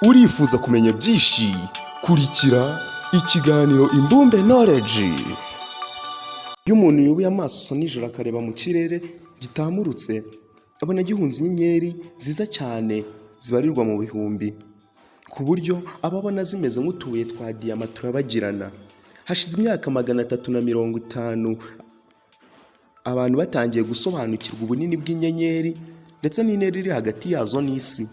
Urifuza kumenya byinshi? Kurikira ikiganiro Imbumbe Knowledge. Iyo umuntu yubuye amaso nijoro akareba mu kirere gitamurutse, abona gihunze inyenyeri nziza cyane zibarirwa mu bihumbi, ku buryo ababona zimeze nk'utubuye twa diyama turabagirana. Hashize imyaka 350 abantu batangiye gusobanukirwa ubunini bw'inyenyeri ndetse n'intera iri hagati yazo n'isi.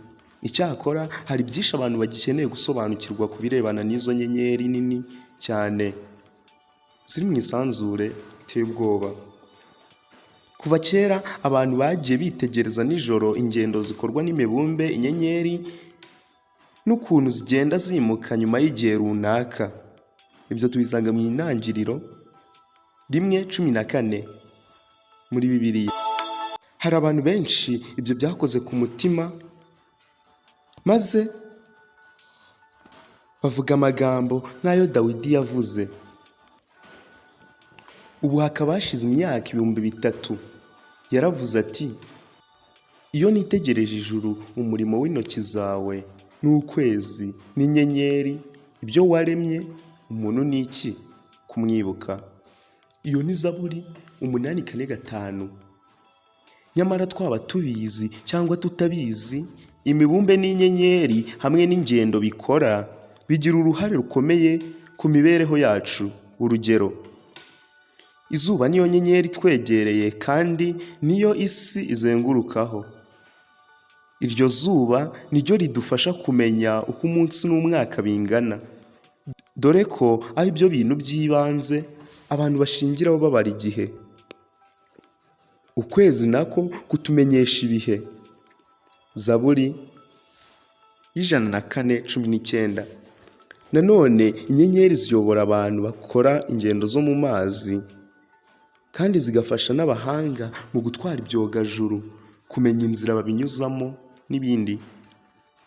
Icyakora hari byinshi abantu bagikeneye gusobanukirwa ku birebana n'izo nyenyeri nini cyane ziri mu isanzure iteye ubwoba. Kuva kera abantu bagiye bitegereza nijoro ingendo zikorwa n'imibumbe, inyenyeri n'ukuntu zigenda zimuka nyuma y'igihe runaka. Ibyo tubisanga mu Intangiriro 1:14 muri Bibiliya. Hari abantu benshi ibyo byakoze ku mutima, maze bavuga amagambo nk'ayo Dawidi yavuze. Ubu hakaba hashize imyaka 3,000 yaravuze ati, iyo nitegereje ijuru, umurimo w'intoki zawe n'ukwezi n'inyenyeri, ibyo waremye, umuntu ni iki kumwibuka? Iyo ni Zaburi 8:5. Nyamara twaba tubizi cyangwa tutabizi, imibumbe n'inyenyeri hamwe n'ingendo bikora bigira uruhare rukomeye ku mibereho yacu. Urugero, izuba niyo nyenyeri twegereye kandi niyo isi izengurukaho. Iryo zuba niryo ridufasha kumenya uko umunsi n'umwaka bingana, dore ko ari byo bintu by'ibanze abantu bashingiraho babara igihe. Ukwezi nako kutumenyesha ibihe. Zaburi 104:19. Nanone inyenyeri ziyobora abantu bakora ingendo zo mu mazi, kandi zigafasha n'abahanga mu gutwara ibyogajuru kumenya inzira babinyuzamo n'ibindi.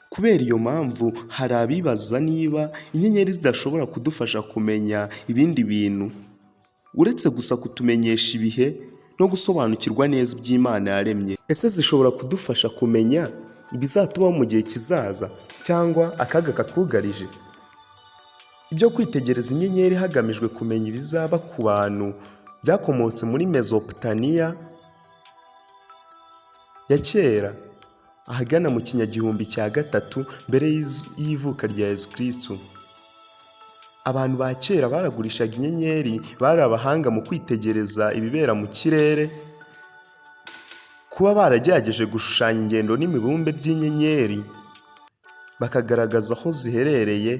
Kubera iyo mpamvu hari abibaza niba inyenyeri zidashobora kudufasha kumenya ibindi bintu uretse gusa kutumenyesha ibihe no gusobanukirwa neza iby'Imana yaremye. Ese zishobora kudufasha kumenya ibizatubaho mu gihe kizaza cyangwa akaga katwugarije? Ibyo kwitegereza inyenyeri hagamijwe kumenya ibizaba ku bantu byakomotse muri Mesopotamiya ya kera, ahagana mu kinyagihumbi cya 3 mbere y'ivuka rya Yesu Kristo. Abantu ba kera baragurishaga inyenyeri, bari abahanga mu kwitegereza ibibera mu kirere. Kuba baragerageje gushushanya ingendo n'imibumbe by'inyenyeri, bakagaragaza aho ziherereye,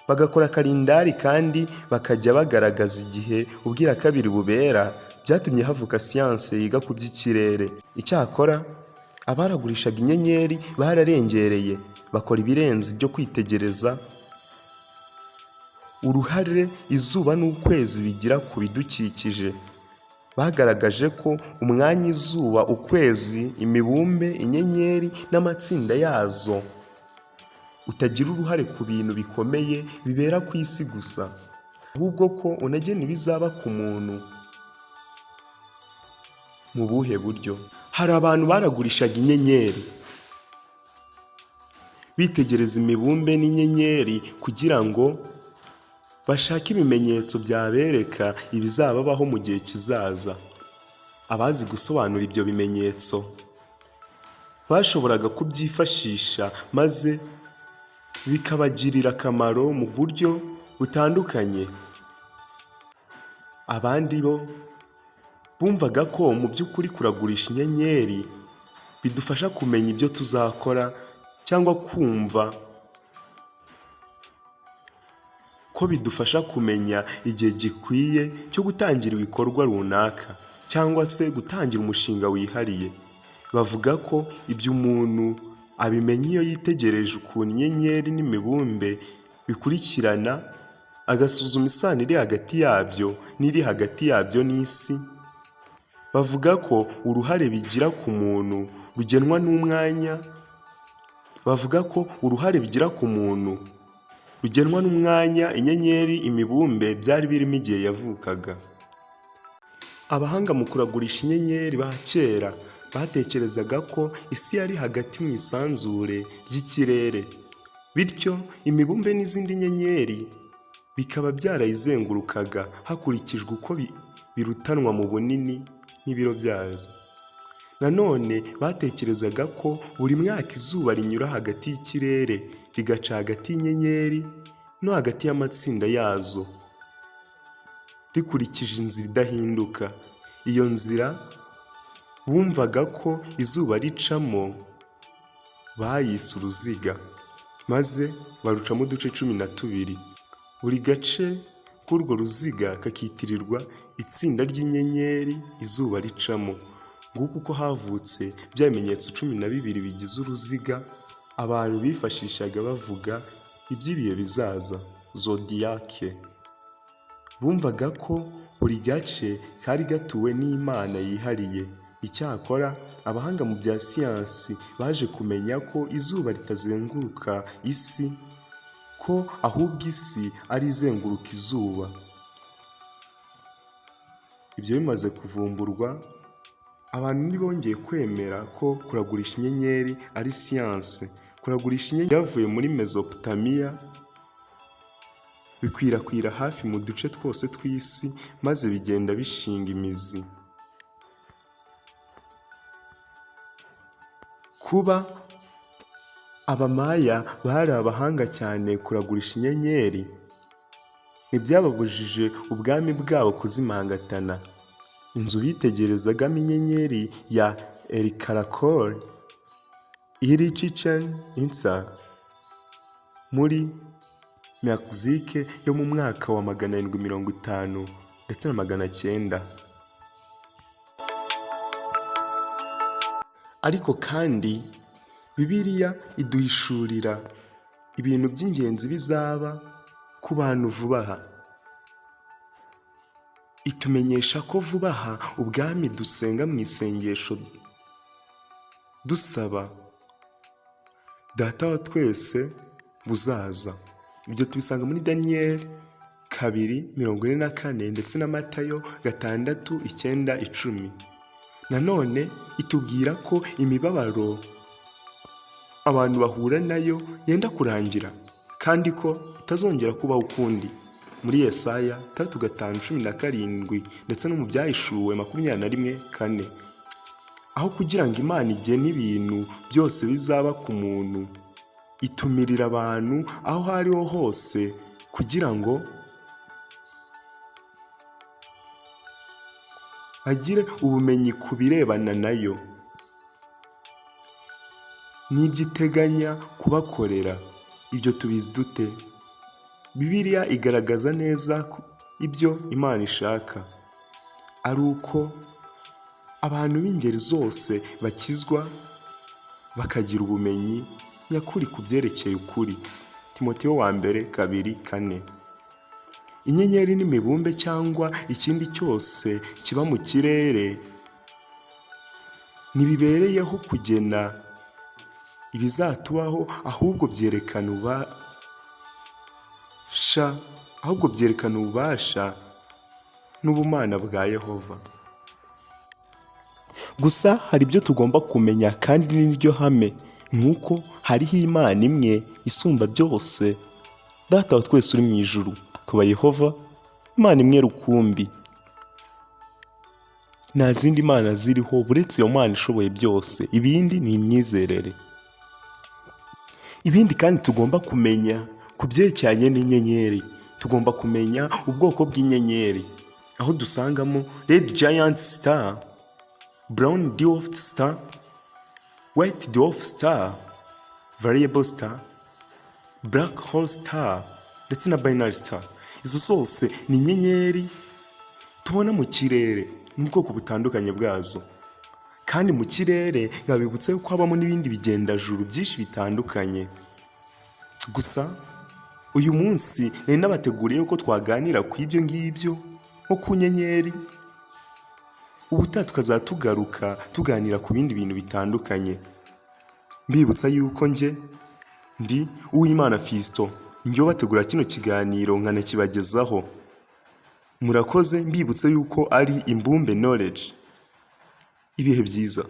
bagakora kalendari kandi bakajya bagaragaza igihe ubwira kabiri bubera, byatumye havuka siyanse yiga ku by'ikirere. Icyakora abaragurishaga inyenyeri bararengereye, bakora ibirenze ibyo kwitegereza uruhare izuba n'ukwezi bigira ku bidukikije. Bagaragaje ko umwanya izuba, ukwezi, imibumbe, inyenyeri n'amatsinda yazo utagira uruhare ku bintu bikomeye bibera ku isi gusa, ahubwo ko unagena ibizaba ku muntu. Mu buhe buryo? Hari abantu baragurishaga inyenyeri, bitegereza imibumbe n'inyenyeri kugira ngo bashake ibimenyetso byabereka ibizababaho mu gihe kizaza. Abazi gusobanura ibyo bimenyetso bashoboraga kubyifashisha maze bikabagirira akamaro mu buryo butandukanye. Abandi bo bumvaga ko mu by'ukuri kuragurisha inyenyeri bidufasha kumenya ibyo tuzakora cyangwa kumva ko bidufasha kumenya igihe gikwiye cyo gutangira ibikorwa runaka cyangwa se gutangira umushinga wihariye. Bavuga ko ibyo umuntu abimenya iyo yitegereje ukuntu inyenyeri n'imibumbe bikurikirana, agasuzuma isano iri hagati yabyo n'iri hagati yabyo n'isi. Bavuga ko uruhare bigira ku muntu rugenwa n'umwanya. Bavuga ko uruhare bigira ku muntu rugenwa n'umwanya inyenyeri, imibumbe byari birimo igihe yavukaga. Abahanga mu kuragurisha inyenyeri ba kera batekerezaga ko isi yari hagati mu isanzure ry'ikirere, bityo imibumbe n'izindi nyenyeri bikaba byarayizengurukaga hakurikijwe uko birutanwa mu bunini n'ibiro byazo. Nanone batekerezaga ko buri mwaka izuba rinyura hagati y'ikirere rigaca hagati y'inyenyeri no hagati y'amatsinda yazo rikurikije inzira idahinduka. Iyo nzira bumvaga ko izuba ricamo bayise uruziga, maze barucamo uduce 12. Buri gace k'urwo ruziga kakitirirwa itsinda ry'inyenyeri izuba ricamo. Nguko uko havutse bya bimenyetso 12 bigize uruziga abantu bifashishaga bavuga iby'ibihe bizaza, zodiyake. Bumvaga ko buri gace kari gatuwe n'Imana yihariye. Icyakora abahanga mu bya siyansi baje kumenya ko izuba ritazenguruka isi, ko ahubwo isi ari izenguruka izuba. Ibyo bimaze kuvumburwa, abantu ntibongeye kwemera ko kuragurisha inyenyeri ari siyansi. Kuragurisha inyenyeri byavuye muri Mesopotamiya bikwirakwira hafi mu duce twose tw'isi, maze bigenda bishinga imizi. Kuba Abamaya bari abahanga cyane kuragurisha inyenyeri ntibyababujije ubwami bwabo kuzimangatana. Inzu bitegerezagamo inyenyeri ya Elikarakol iri Chichen Itza muri Mexique yo mu mwaka wa 750 ndetse na 900. Ariko kandi Bibiliya iduhishurira ibintu by'ingenzi bizaba ku bantu vuba aha. Itumenyesha ko vuba aha ubwami dusenga mu isengesho dusaba Data wa twese buzaza. Ibyo tubisanga muri Daniyeli 2:44 ndetse na Matayo 6:9-10. Nanone itubwira ko imibabaro abantu bahura nayo yenda kurangira kandi ko itazongera kubaho ukundi, muri Yesaya 3:5-17 ndetse no mu Byahishuwe 21:4. Aho kugira ngo Imana igene ibintu byose bizaba ku muntu, itumirira abantu aho hariho hose kugira ngo bagire ubumenyi ku birebana nayo n'ibyo iteganya kubakorera. Ibyo tubizi dute? Bibiliya igaragaza neza ibyo Imana ishaka, ari uko abantu b'ingeri zose bakizwa bakagira ubumenyi nyakuri ku byerekeye ukuri. Timoteyo 1:2-4. Inyenyeri n'imibumbe cyangwa ikindi cyose kiba mu kirere ntibibereyeho kugena ibizatubaho, ahubwo byerekana ububasha n'ubumana bwa Yehova. Gusa hari ibyo tugomba kumenya kandi n'iryo hame, nk'uko hariho Imana imwe isumba byose, Data wa twese uri mu ijuru, akaba Yehova, Imana imwe rukumbi. Nta zindi mana ziriho buretse iyo Mana ishoboye byose, ibindi ni imyizerere. Ibindi kandi tugomba kumenya ku byerekeranye n'inyenyeri, tugomba kumenya ubwoko bw'inyenyeri, aho dusangamo Red Giant Star, Brown Dwarf Star, White Dwarf Star, Variable Star, Black Hole Star ndetse na Binary Star. Izo zose ni inyenyeri tubona mu kirere n'ubwoko butandukanye bwazo. Kandi mu kirere babibutse ko habamo n'ibindi bigendajuru byinshi bitandukanye. Gusa uyu munsi nari nabateguriye ko twaganira ku ibyo ngibyo nko ku nyenyeri. Ubutaha tukazatugaruka tuganira ku bindi bintu bitandukanye. Mbibutsa yuko ndi Uwimana Fiston, njye bategura kino kiganiro nkanakibagezaho. Murakoze, mbibutse yuko ari Imbumbe Knowledge. Ibihe byiza.